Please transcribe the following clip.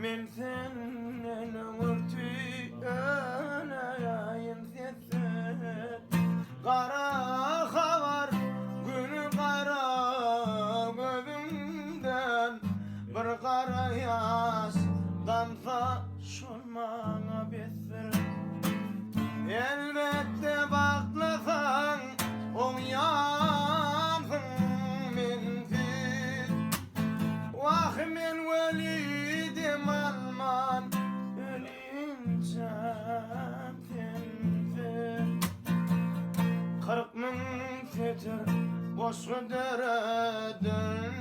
من ثن ورتي أنا ينثثت قرا خبر gün qara gözümden bir qara yaz damsa şolmana besir elbette baklasang on yansın menfil vah men velidim alman ölünce tenfil 40 min fetir boş deredin